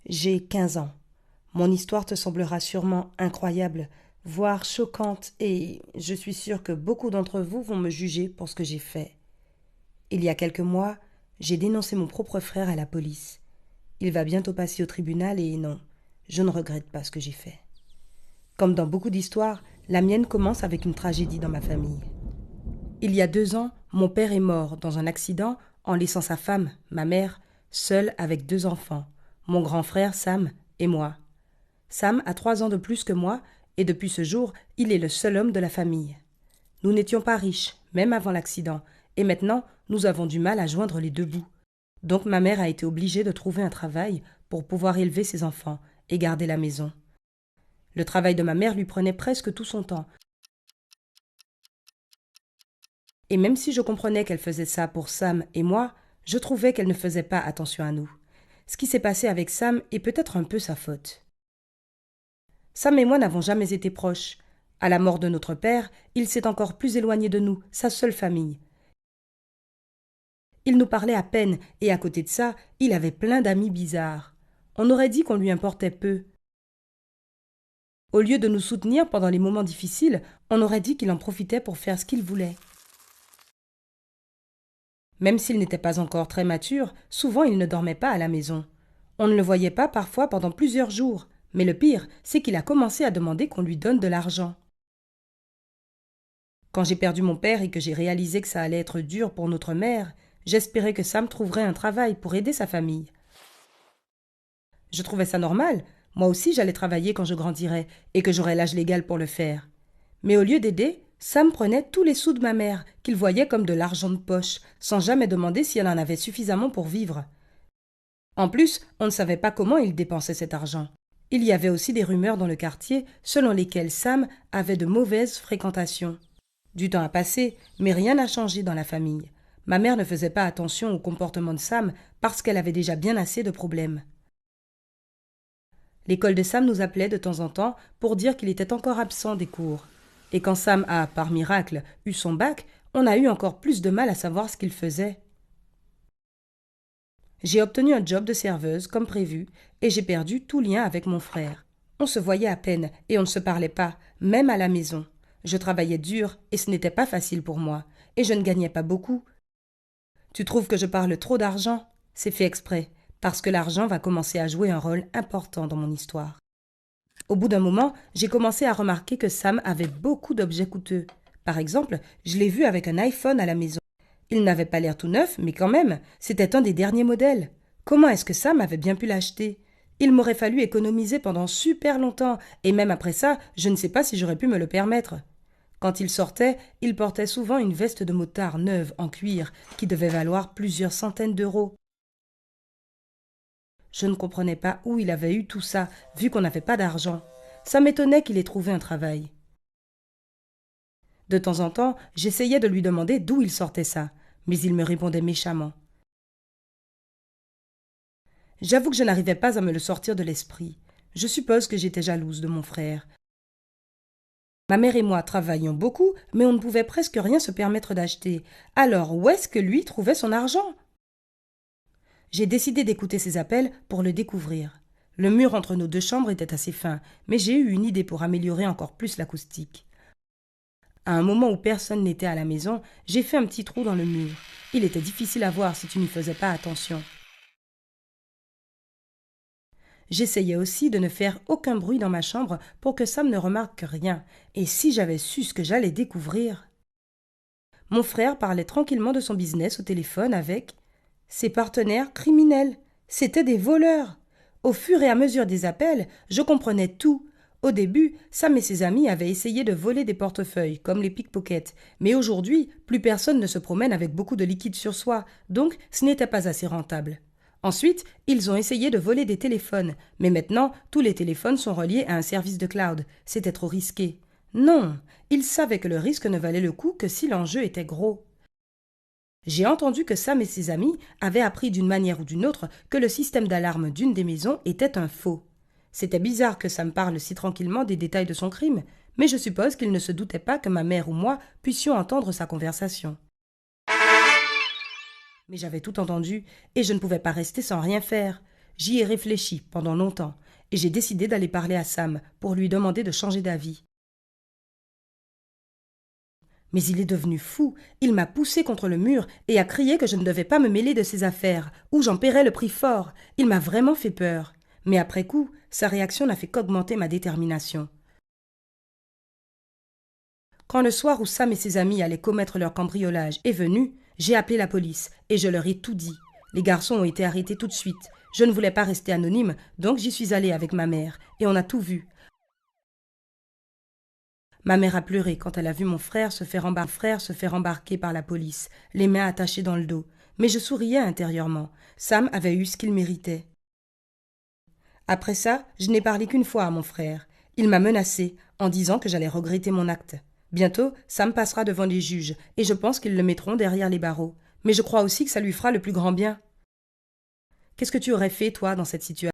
J'ai 15 ans. Mon histoire te semblera sûrement incroyable, voire choquante, et je suis sûre que beaucoup d'entre vous vont me juger pour ce que j'ai fait. Il y a quelques mois, j'ai dénoncé mon propre frère à la police. Il va bientôt passer au tribunal et non, je ne regrette pas ce que j'ai fait. Comme dans beaucoup d'histoires, la mienne commence avec une tragédie dans ma famille. Il y a 2 ans, mon père est mort dans un accident en laissant sa femme, ma mère, seule avec 2 enfants, mon grand frère Sam et moi. Sam a 3 ans de plus que moi et depuis ce jour, il est le seul homme de la famille. Nous n'étions pas riches, même avant l'accident, et maintenant, nous avons du mal à joindre les deux bouts. Donc ma mère a été obligée de trouver un travail pour pouvoir élever ses enfants et garder la maison. Le travail de ma mère lui prenait presque tout son temps. Et même si je comprenais qu'elle faisait ça pour Sam et moi, je trouvais qu'elle ne faisait pas attention à nous. Ce qui s'est passé avec Sam est peut-être un peu sa faute. Sam et moi n'avons jamais été proches. À la mort de notre père, il s'est encore plus éloigné de nous, sa seule famille. Il nous parlait à peine, et à côté de ça, il avait plein d'amis bizarres. On aurait dit qu'on lui importait peu. Au lieu de nous soutenir pendant les moments difficiles, on aurait dit qu'il en profitait pour faire ce qu'il voulait. Même s'il n'était pas encore très mature, souvent il ne dormait pas à la maison. On ne le voyait pas parfois pendant plusieurs jours, mais le pire, c'est qu'il a commencé à demander qu'on lui donne de l'argent. Quand j'ai perdu mon père et que j'ai réalisé que ça allait être dur pour notre mère, j'espérais que Sam trouverait un travail pour aider sa famille. Je trouvais ça normal. Moi aussi, j'allais travailler quand je grandirais et que j'aurais l'âge légal pour le faire. Mais au lieu d'aider, Sam prenait tous les sous de ma mère, qu'il voyait comme de l'argent de poche, sans jamais demander si elle en avait suffisamment pour vivre. En plus, on ne savait pas comment il dépensait cet argent. Il y avait aussi des rumeurs dans le quartier selon lesquelles Sam avait de mauvaises fréquentations. Du temps a passé, mais rien n'a changé dans la famille. Ma mère ne faisait pas attention au comportement de Sam parce qu'elle avait déjà bien assez de problèmes. L'école de Sam nous appelait de temps en temps pour dire qu'il était encore absent des cours. Et quand Sam a, par miracle, eu son bac, on a eu encore plus de mal à savoir ce qu'il faisait. J'ai obtenu un job de serveuse, comme prévu, et j'ai perdu tout lien avec mon frère. On se voyait à peine et on ne se parlait pas, même à la maison. Je travaillais dur et ce n'était pas facile pour moi, et je ne gagnais pas beaucoup. Tu trouves que je parle trop d'argent? C'est fait exprès, parce que l'argent va commencer à jouer un rôle important dans mon histoire. Au bout d'un moment, j'ai commencé à remarquer que Sam avait beaucoup d'objets coûteux. Par exemple, je l'ai vu avec un iPhone à la maison. Il n'avait pas l'air tout neuf, mais quand même, c'était un des derniers modèles. Comment est-ce que Sam avait bien pu l'acheter? Il m'aurait fallu économiser pendant super longtemps, et même après ça, je ne sais pas si j'aurais pu me le permettre. Quand il sortait, il portait souvent une veste de motard neuve en cuir qui devait valoir plusieurs centaines d'euros. Je ne comprenais pas où il avait eu tout ça, vu qu'on n'avait pas d'argent. Ça m'étonnait qu'il ait trouvé un travail. De temps en temps, j'essayais de lui demander d'où il sortait ça, mais il me répondait méchamment. J'avoue que je n'arrivais pas à me le sortir de l'esprit. Je suppose que j'étais jalouse de mon frère. Ma mère et moi travaillions beaucoup, mais on ne pouvait presque rien se permettre d'acheter. Alors où est-ce que lui trouvait son argent? J'ai décidé d'écouter ses appels pour le découvrir. Le mur entre nos deux chambres était assez fin, mais j'ai eu une idée pour améliorer encore plus l'acoustique. À un moment où personne n'était à la maison, j'ai fait un petit trou dans le mur. Il était difficile à voir si tu n'y faisais pas attention. J'essayais aussi de ne faire aucun bruit dans ma chambre pour que Sam ne remarque rien, et si j'avais su ce que j'allais découvrir. Mon frère parlait tranquillement de son business au téléphone avec ses partenaires criminels. C'étaient des voleurs. Au fur et à mesure des appels, je comprenais tout. Au début, Sam et ses amis avaient essayé de voler des portefeuilles, comme les pickpockets, mais aujourd'hui, plus personne ne se promène avec beaucoup de liquide sur soi, donc ce n'était pas assez rentable. Ensuite, ils ont essayé de voler des téléphones, mais maintenant, tous les téléphones sont reliés à un service de cloud. C'était trop risqué. Non, ils savaient que le risque ne valait le coup que si l'enjeu était gros. J'ai entendu que Sam et ses amis avaient appris d'une manière ou d'une autre que le système d'alarme d'une des maisons était un faux. C'était bizarre que Sam parle si tranquillement des détails de son crime, mais je suppose qu'il ne se doutait pas que ma mère ou moi puissions entendre sa conversation. Mais j'avais tout entendu, et je ne pouvais pas rester sans rien faire. J'y ai réfléchi pendant longtemps et j'ai décidé d'aller parler à Sam pour lui demander de changer d'avis. Mais il est devenu fou, il m'a poussé contre le mur et a crié que je ne devais pas me mêler de ses affaires, ou j'en paierais le prix fort. Il m'a vraiment fait peur. Mais après coup, sa réaction n'a fait qu'augmenter ma détermination. Quand le soir où Sam et ses amis allaient commettre leur cambriolage est venu, j'ai appelé la police et je leur ai tout dit. Les garçons ont été arrêtés tout de suite. Je ne voulais pas rester anonyme, donc j'y suis allée avec ma mère et on a tout vu. Ma mère a pleuré quand elle a vu mon frère se faire embarquer par la police, les mains attachées dans le dos. Mais je souriais intérieurement. Sam avait eu ce qu'il méritait. Après ça, je n'ai parlé qu'une fois à mon frère. Il m'a menacé en disant que j'allais regretter mon acte. Bientôt, Sam passera devant les juges et je pense qu'ils le mettront derrière les barreaux. Mais je crois aussi que ça lui fera le plus grand bien. Qu'est-ce que tu aurais fait, toi, dans cette situation ?